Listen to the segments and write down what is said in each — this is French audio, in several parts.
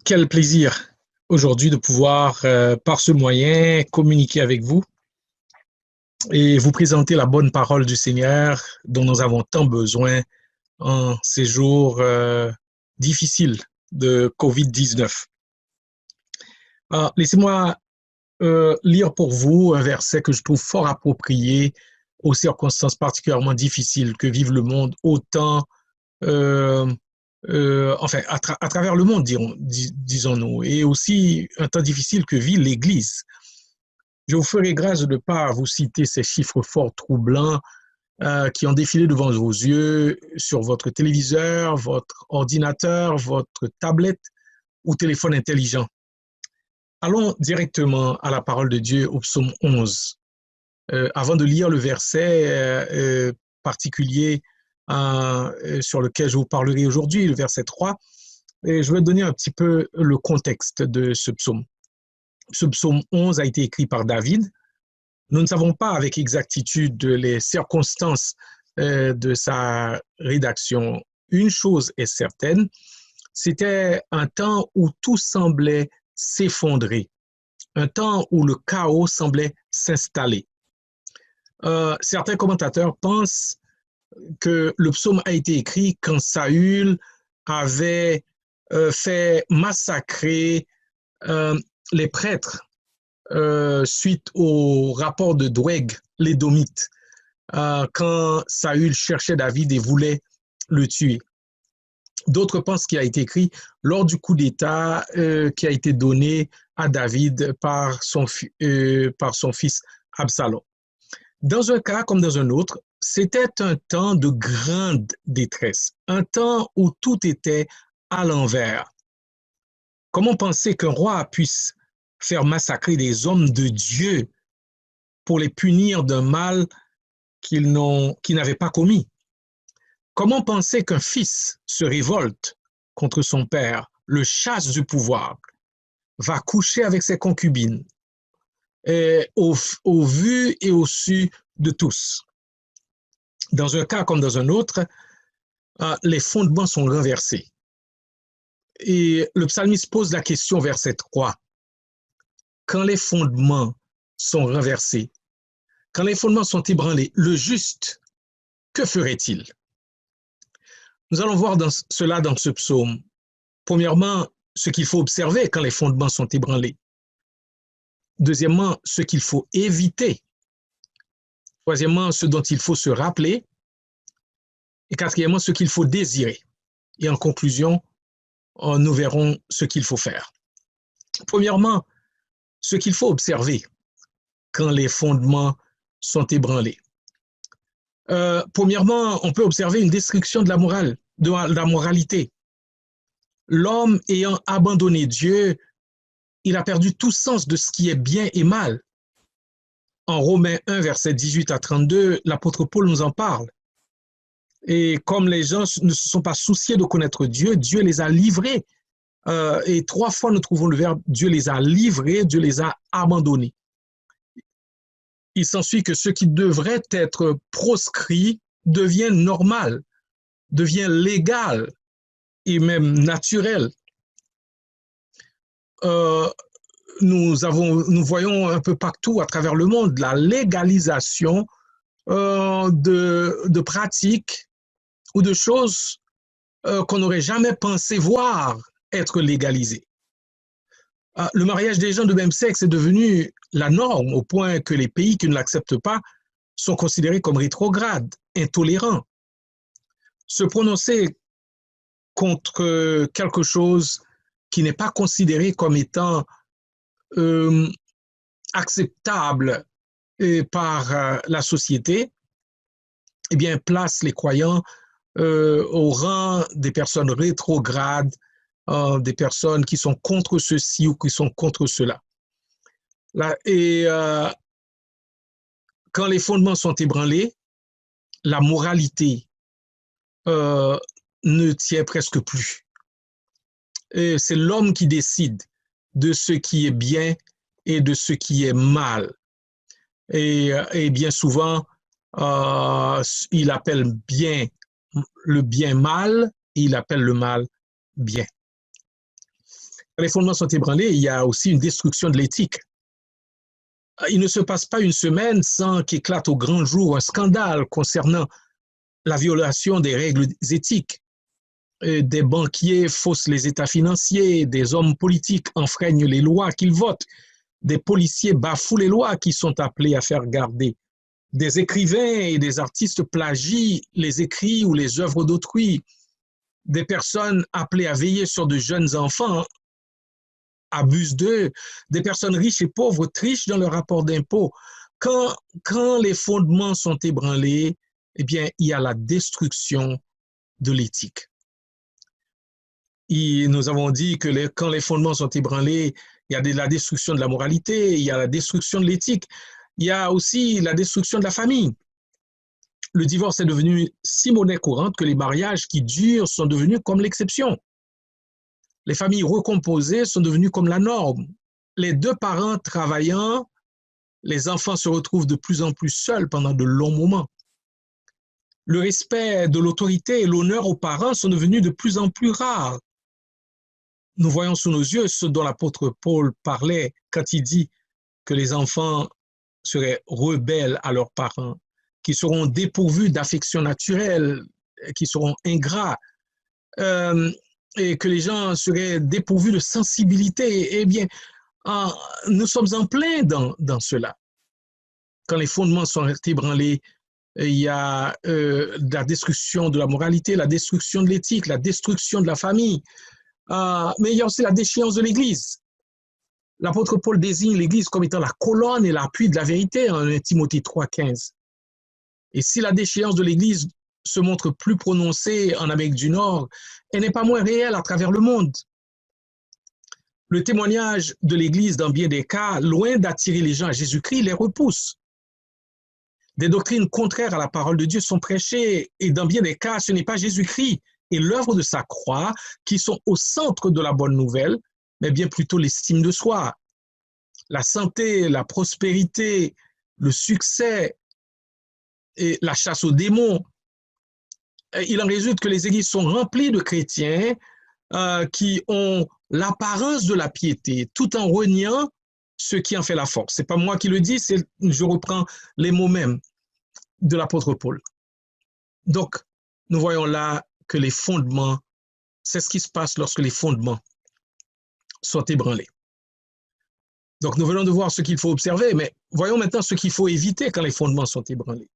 Quel plaisir aujourd'hui de pouvoir, par ce moyen, communiquer avec vous et vous présenter la bonne parole du Seigneur dont nous avons tant besoin en ces jours difficiles de COVID-19. Alors, laissez-moi lire pour vous un verset que je trouve fort approprié aux circonstances particulièrement difficiles que vive le monde, autant euh, enfin, à travers le monde, disons-nous, et aussi un temps difficile que vit l'Église. Je vous ferai grâce de ne pas vous citer ces chiffres fort troublants qui ont défilé devant vos yeux sur votre téléviseur, votre ordinateur, votre tablette ou téléphone intelligent. Allons directement à la parole de Dieu au psaume 11. Avant de lire le verset particulier sur lequel je vous parlerai aujourd'hui, le verset 3, et je vais donner un petit peu le contexte de ce psaume. Ce psaume 11 a été écrit par David. Nous ne savons pas avec exactitude les circonstances de sa rédaction. Une chose est certaine, c'était un temps où tout semblait s'effondrer, un temps où le chaos semblait s'installer. Certains commentateurs pensent que le psaume a été écrit quand Saül avait fait massacrer les prêtres suite au rapport de Doeg, l'édomite, quand Saül cherchait David et voulait le tuer. D'autres pensent qu'il a été écrit lors du coup d'État qui a été donné à David par son fils Absalom. Dans un cas comme dans un autre, c'était un temps de grande détresse, un temps où tout était à l'envers. Comment penser qu'un roi puisse faire massacrer des hommes de Dieu pour les punir d'un mal qu'ils n'avaient pas commis? Comment penser qu'un fils se révolte contre son père, le chasse du pouvoir, va coucher avec ses concubines, au vu et au su de tous? Dans un cas comme dans un autre, les fondements sont renversés. Et le psalmiste pose la question, verset 3. Quand les fondements sont renversés, quand les fondements sont ébranlés, le juste, que ferait-il? Nous allons voir cela dans ce psaume. Premièrement, ce qu'il faut observer quand les fondements sont ébranlés. Deuxièmement, ce qu'il faut éviter. Troisièmement, ce dont il faut se rappeler. Et quatrièmement, ce qu'il faut désirer. Et en conclusion, nous verrons ce qu'il faut faire. Premièrement, ce qu'il faut observer quand les fondements sont ébranlés. Premièrement, on peut observer une destruction de la morale, de la moralité. L'homme ayant abandonné Dieu, il a perdu tout sens de ce qui est bien et mal. En Romains 1, versets 18 à 32, l'apôtre Paul nous en parle. Et comme les gens ne se sont pas souciés de connaître Dieu, Dieu les a livrés. Et 3 fois, nous trouvons le verbe Dieu les a livrés, Dieu les a abandonnés. Il s'ensuit que ce qui devrait être proscrit devient normal, devient légal et même naturel. Nous voyons un peu partout à travers le monde la légalisation de pratiques ou de choses qu'on n'aurait jamais pensé voir être légalisées. Le mariage des gens de même sexe est devenu la norme au point que les pays qui ne l'acceptent pas sont considérés comme rétrogrades, intolérants. Se prononcer contre quelque chose qui n'est pas considéré comme étant acceptable par la société, eh bien, place les croyants au rang des personnes rétrogrades, des personnes qui sont contre ceci ou qui sont contre cela. Et quand les fondements sont ébranlés, la moralité ne tient presque plus. C'est l'homme qui décide de ce qui est bien et de ce qui est mal. Et bien souvent, il appelle bien le bien mal et il appelle le mal bien. Quand les fondements sont ébranlés, il y a aussi une destruction de l'éthique. Il ne se passe pas une semaine sans qu'éclate au grand jour un scandale concernant la violation des règles éthiques. Des banquiers faussent les états financiers, des hommes politiques enfreignent les lois qu'ils votent, des policiers bafouent les lois qui sont appelés à faire garder. Des écrivains et des artistes plagient les écrits ou les œuvres d'autrui. Des personnes appelées à veiller sur de jeunes enfants abusent d'eux. Des personnes riches et pauvres trichent dans leur rapport d'impôt. Quand les fondements sont ébranlés, eh bien, il y a la destruction de l'éthique. Nous avons dit que quand les fondements sont ébranlés, il y a la destruction de la moralité, il y a la destruction de l'éthique, il y a aussi la destruction de la famille. Le divorce est devenu si monnaie courante que les mariages qui durent sont devenus comme l'exception. Les familles recomposées sont devenues comme la norme. Les deux parents travaillant, les enfants se retrouvent de plus en plus seuls pendant de longs moments. Le respect de l'autorité et l'honneur aux parents sont devenus de plus en plus rares. Nous voyons sous nos yeux ce dont l'apôtre Paul parlait quand il dit que les enfants seraient rebelles à leurs parents, qui seront dépourvus d'affection naturelle, qui seront ingrats, et que les gens seraient dépourvus de sensibilité. Eh bien, nous sommes en plein dans cela. Quand les fondements sont ébranlés, il y a la destruction de la moralité, la destruction de l'éthique, la destruction de la famille, mais il y a aussi la déchéance de l'Église. L'apôtre Paul désigne l'Église comme étant la colonne et l'appui de la vérité en 1 Timothée 3,15. Et si la déchéance de l'Église se montre plus prononcée en Amérique du Nord, elle n'est pas moins réelle à travers le monde. Le témoignage de l'Église, dans bien des cas, loin d'attirer les gens à Jésus-Christ, les repousse. Des doctrines contraires à la parole de Dieu sont prêchées et dans bien des cas, ce n'est pas Jésus-Christ et l'œuvre de sa croix qui sont au centre de la bonne nouvelle, mais bien plutôt l'estime de soi, la santé, la prospérité, le succès et la chasse aux démons. Il en résulte que les églises sont remplies de chrétiens qui ont l'apparence de la piété, tout en reniant ce qui en fait la force. Ce n'est pas moi qui le dis, je reprends les mots mêmes de l'apôtre Paul. Donc, nous voyons là que les fondements, c'est ce qui se passe lorsque les fondements sont ébranlés. Donc, nous venons de voir ce qu'il faut observer, mais voyons maintenant ce qu'il faut éviter quand les fondements sont ébranlés.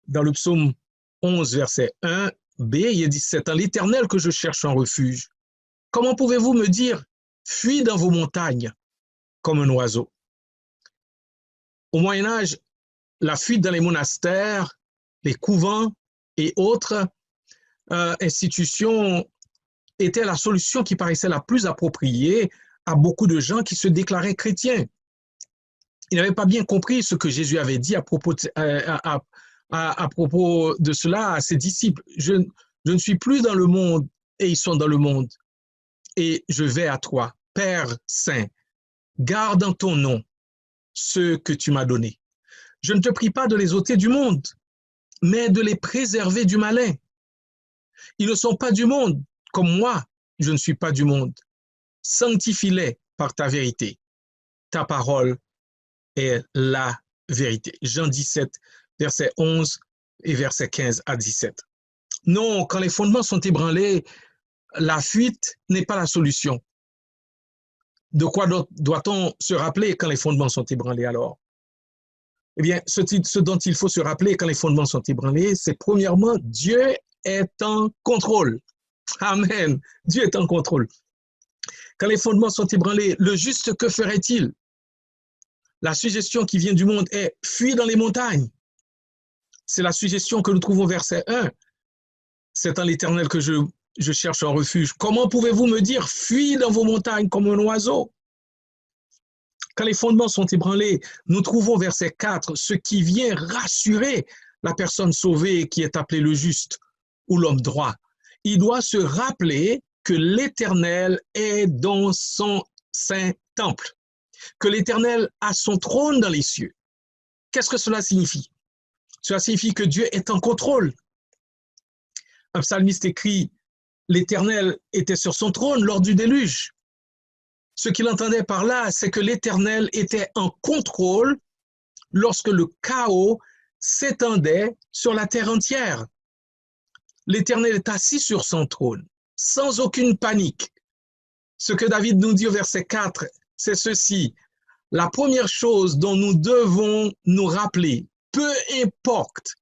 Dans le psaume 11, verset 1b, il dit « C'est en l'Éternel que je cherche un refuge. Comment pouvez-vous me dire, fuis dans vos montagnes comme un oiseau ?» Au Moyen-Âge, la fuite dans les monastères, les couvents et autres institutions était la solution qui paraissait la plus appropriée à beaucoup de gens qui se déclaraient chrétiens. Ils n'avaient pas bien compris ce que Jésus avait dit à propos de cela à ses disciples. Je ne suis plus dans le monde et ils sont dans le monde. Et je vais à toi, Père Saint, garde en ton nom ce que tu m'as donné. Je ne te prie pas de les ôter du monde, mais de les préserver du malin. Ils ne sont pas du monde, comme moi, je ne suis pas du monde. Sanctifie-les par ta vérité. Ta parole est la vérité. Jean 17, verset 11 et verset 15 à 17. Non, quand les fondements sont ébranlés, la fuite n'est pas la solution. De quoi doit-on se rappeler quand les fondements sont ébranlés alors? Eh bien, ce dont il faut se rappeler quand les fondements sont ébranlés, c'est premièrement, Dieu est en contrôle. Amen. Dieu est en contrôle. Quand les fondements sont ébranlés, le juste, que ferait-il? La suggestion qui vient du monde est « fuis dans les montagnes ». C'est la suggestion que nous trouvons au verset 1. C'est en l'Éternel que je cherche un refuge. Comment pouvez-vous me dire « fuis dans vos montagnes comme un oiseau » ? Quand les fondements sont ébranlés, nous trouvons verset 4 ce qui vient rassurer la personne sauvée qui est appelée le juste ou l'homme droit. Il doit se rappeler que l'Éternel est dans son saint temple, que l'Éternel a son trône dans les cieux. Qu'est-ce que cela signifie? Cela signifie que Dieu est en contrôle. Un psalmiste écrit « L'Éternel était sur son trône lors du déluge. Ce qu'il entendait par là, c'est que l'Éternel était en contrôle lorsque le chaos s'étendait sur la terre entière. L'Éternel est assis sur son trône, sans aucune panique. Ce que David nous dit au verset 4, c'est ceci. La première chose dont nous devons nous rappeler, peu importe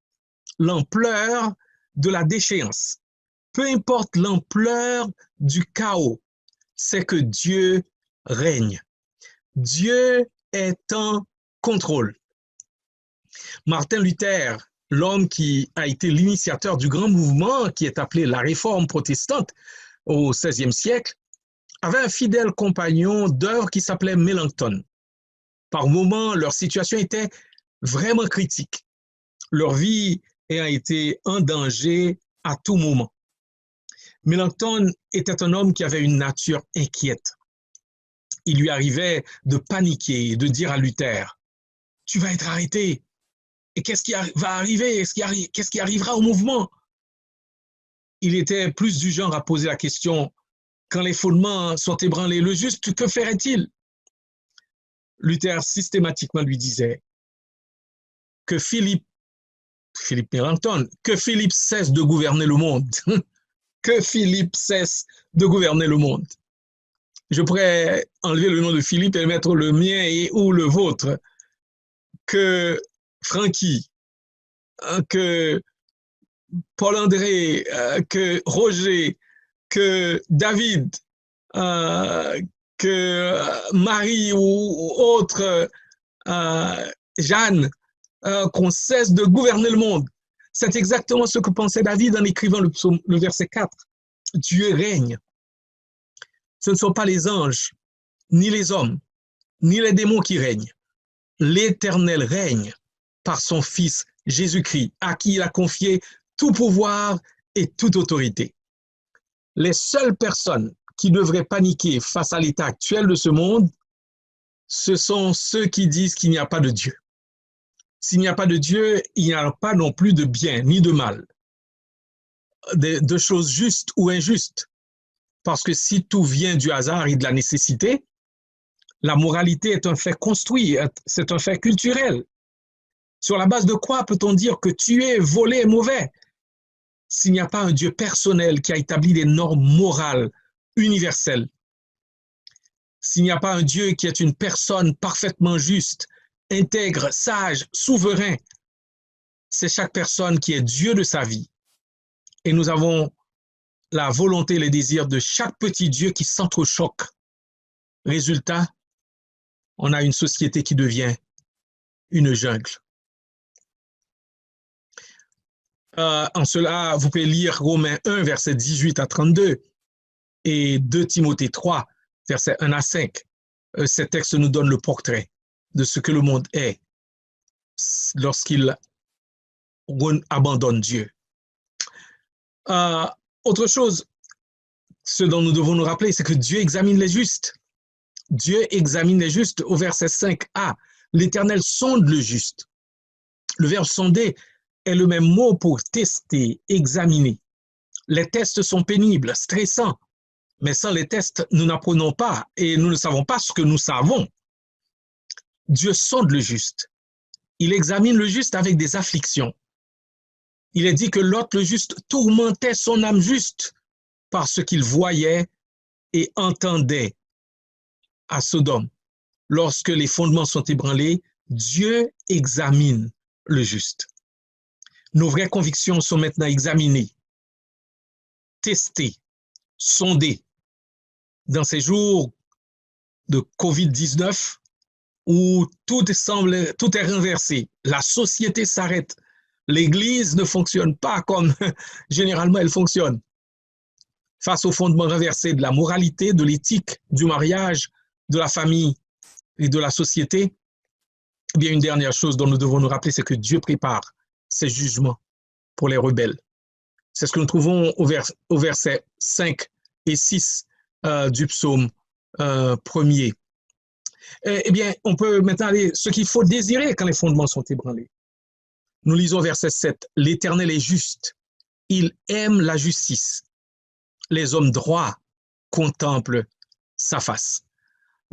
l'ampleur de la déchéance, peu importe l'ampleur du chaos, c'est que Dieu règne. Dieu est en contrôle. Martin Luther, l'homme qui a été l'initiateur du grand mouvement qui est appelé la Réforme protestante au XVIe siècle, avait un fidèle compagnon d'œuvre qui s'appelait Melanchthon. Par moments, leur situation était vraiment critique. Leur vie a été en danger à tout moment. Melanchthon était un homme qui avait une nature inquiète. Il lui arrivait de paniquer, de dire à Luther, « Tu vas être arrêté. Et qu'est-ce qui va arriver? Qu'est-ce qui arrivera au mouvement ?» Il était plus du genre à poser la question, « Quand les fondements sont ébranlés, le juste, que ferait-il » Luther systématiquement lui disait que Philippe Melanchthon, que Philippe cesse de gouverner le monde. Que Philippe cesse de gouverner le monde. Je pourrais enlever le nom de Philippe et mettre le mien et ou le vôtre. Que Francky, que Paul-André, que Roger, que David, que Marie ou autre, Jeanne, qu'on cesse de gouverner le monde. C'est exactement ce que pensait David en écrivant le verset 4. Dieu règne. Ce ne sont pas les anges, ni les hommes, ni les démons qui règnent. L'Éternel règne par son Fils Jésus-Christ, à qui il a confié tout pouvoir et toute autorité. Les seules personnes qui devraient paniquer face à l'état actuel de ce monde, ce sont ceux qui disent qu'il n'y a pas de Dieu. S'il n'y a pas de Dieu, il n'y a pas non plus de bien ni de mal, de choses justes ou injustes. Parce que si tout vient du hasard et de la nécessité, la moralité est un fait construit, c'est un fait culturel. Sur la base de quoi peut-on dire que tuer, voler est mauvais? S'il n'y a pas un Dieu personnel qui a établi des normes morales universelles, s'il n'y a pas un Dieu qui est une personne parfaitement juste, intègre, sage, souverain, c'est chaque personne qui est Dieu de sa vie. Et nous avons la volonté et les désirs de chaque petit Dieu qui s'entrechoquent. Résultat, on a une société qui devient une jungle. En cela, vous pouvez lire Romains 1, versets 18 à 32 et 2 Timothée 3, versets 1 à 5. Ces textes nous donnent le portrait de ce que le monde est lorsqu'il abandonne Dieu. Autre chose, ce dont nous devons nous rappeler, c'est que Dieu examine les justes. Dieu examine les justes au verset 5a. L'Éternel sonde le juste. Le verbe sonder est le même mot pour tester, examiner. Les tests sont pénibles, stressants, mais sans les tests, nous n'apprenons pas et nous ne savons pas ce que nous savons. Dieu sonde le juste. Il examine le juste avec des afflictions. Il est dit que Lot, le juste, tourmentait son âme juste par ce qu'il voyait et entendait à Sodome. Lorsque les fondements sont ébranlés, Dieu examine le juste. Nos vraies convictions sont maintenant examinées, testées, sondées. Dans ces jours de COVID-19, où tout est renversé, la société s'arrête, l'Église ne fonctionne pas comme généralement elle fonctionne. Face aux fondements renversés de la moralité, de l'éthique, du mariage, de la famille et de la société, eh bien, une dernière chose dont nous devons nous rappeler, c'est que Dieu prépare ses jugements pour les rebelles. C'est ce que nous trouvons au verset 5 et 6 du psaume premier. Eh bien, on peut maintenant aller ce qu'il faut désirer quand les fondements sont ébranlés. Nous lisons verset 7. L'Éternel est juste. Il aime la justice. Les hommes droits contemplent sa face.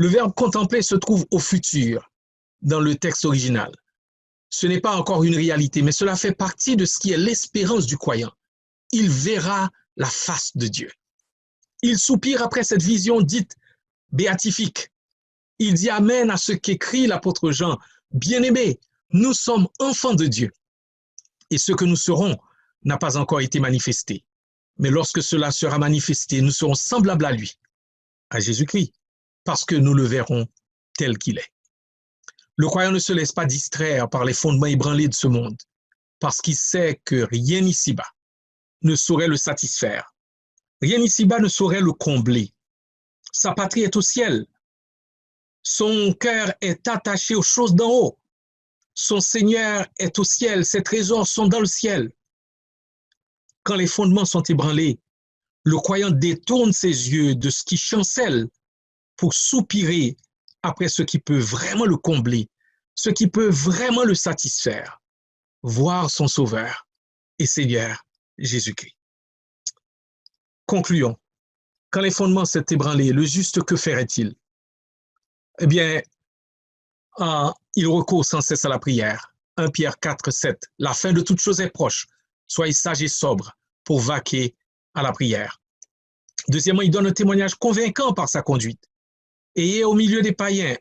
Le verbe contempler se trouve au futur dans le texte original. Ce n'est pas encore une réalité, mais cela fait partie de ce qui est l'espérance du croyant. Il verra la face de Dieu. Il soupire après cette vision dite béatifique. Il dit amen à ce qu'écrit l'apôtre Jean. Bien-aimés, nous sommes enfants de Dieu. Et ce que nous serons n'a pas encore été manifesté. Mais lorsque cela sera manifesté, nous serons semblables à lui, à Jésus-Christ, parce que nous le verrons tel qu'il est. Le croyant ne se laisse pas distraire par les fondements ébranlés de ce monde, parce qu'il sait que rien ici-bas ne saurait le satisfaire. Rien ici-bas ne saurait le combler. Sa patrie est au ciel. Son cœur est attaché aux choses d'en haut. Son Seigneur est au ciel. Ses trésors sont dans le ciel. Quand les fondements sont ébranlés, le croyant détourne ses yeux de ce qui chancelle pour soupirer après ce qui peut vraiment le combler, ce qui peut vraiment le satisfaire, voir son Sauveur et Seigneur Jésus-Christ. Concluons. Quand les fondements s'est ébranlés, le juste que ferait-il? Eh bien, il recourt sans cesse à la prière. 1 Pierre 4, 7. La fin de toute chose est proche. Soyez sages et sobres pour vaquer à la prière. Deuxièmement, il donne un témoignage convaincant par sa conduite. Ayez au milieu des païens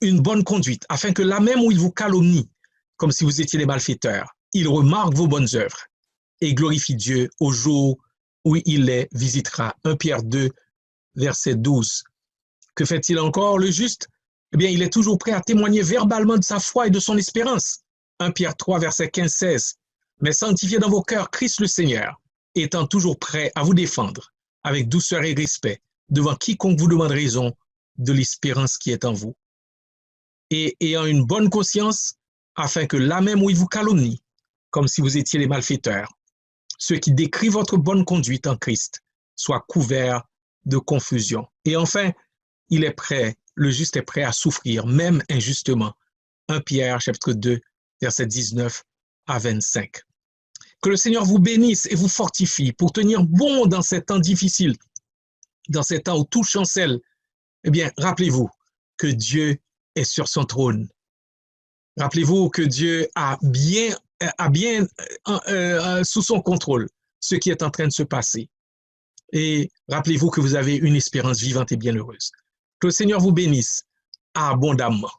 une bonne conduite, afin que là même où il vous calomnie, comme si vous étiez des malfaiteurs, il remarque vos bonnes œuvres et glorifie Dieu au jour où il les visitera. 1 Pierre 2, verset 12. Que fait-il encore, le juste? Eh bien, il est toujours prêt à témoigner verbalement de sa foi et de son espérance. 1 Pierre 3, verset 15-16. Mais sanctifiez dans vos cœurs Christ le Seigneur, étant toujours prêt à vous défendre avec douceur et respect devant quiconque vous demande raison de l'espérance qui est en vous. Et ayant une bonne conscience, afin que là même où il vous calomnie, comme si vous étiez les malfaiteurs, ceux qui décrivent votre bonne conduite en Christ soient couverts de confusion. Et enfin, il est prêt, le juste est prêt à souffrir, même injustement. 1 Pierre, chapitre 2, versets 19 à 25. Que le Seigneur vous bénisse et vous fortifie pour tenir bon dans ces temps difficiles, dans ces temps où tout chancelle. Eh bien, rappelez-vous que Dieu est sur son trône. Rappelez-vous que Dieu a bien sous son contrôle ce qui est en train de se passer. Et rappelez-vous que vous avez une espérance vivante et bienheureuse. Que le Seigneur vous bénisse abondamment.